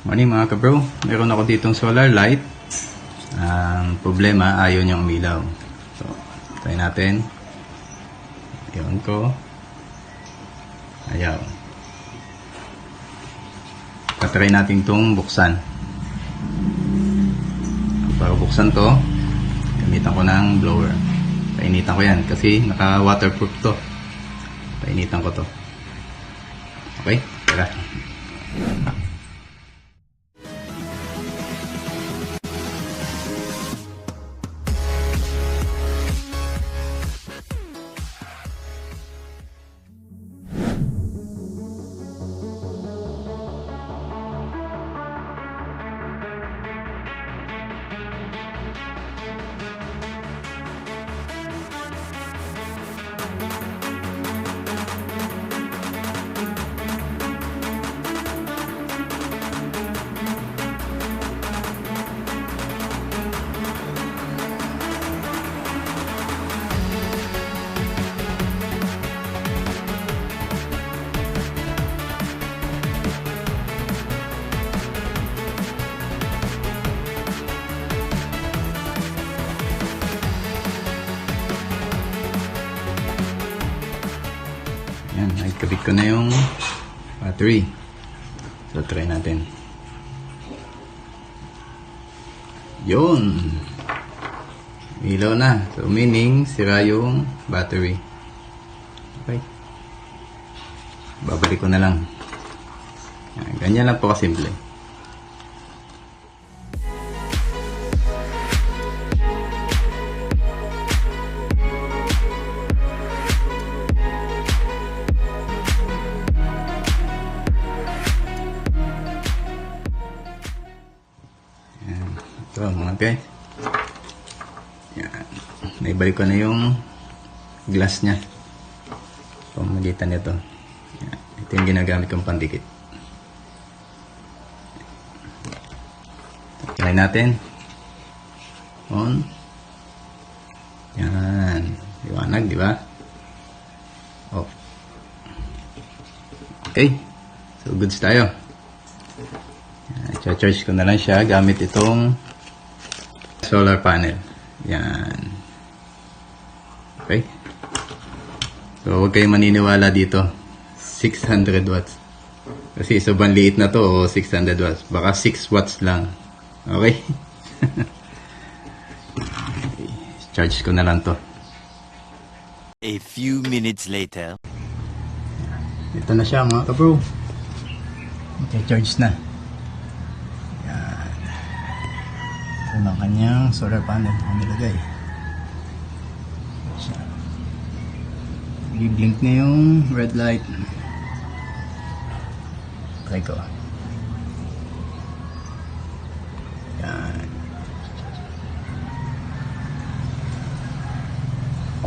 Morning mga kabro, meron ako ditong solar light. Ang problema, ayaw niyang umilaw. So, try natin. Iyon ko. Ayaw. Tatry natin itong buksan. Para buksan to, gamitan ko ng blower. Painitan ko yan kasi naka waterproof to. Painitan ko to. Okay, tara. Yan, nagkabit ko na yung battery. So, try natin. Yun! Ilaw na. So, meaning, sira yung battery. Okay. Babalik ko na lang. Yan, ganyan lang po kasimple. Ito mga guys. Yan. Naibalik ko na yung glass nya. Pamagitan nito. Yan. Ito yung ginagamit kong pandikit. Try natin. On. Yan. Liwanag, di ba? Off. Okay. So, goods tayo. I-charge ko na lang siya gamit itong solar panel. Yan. Okay. So, huwag kayong maniniwala dito. 600 watts. Kasi sobrang liit na to, o 600 watts. Baka 6 watts lang. Okay? Charge ko na lang to. A few minutes later. Ito na siya mga kabro. Okay, charge na. Ito na kanyang solar panel ang nilagay. I-blink na yung red light. Try ko. Yan.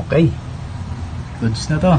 Okay. Goods na to.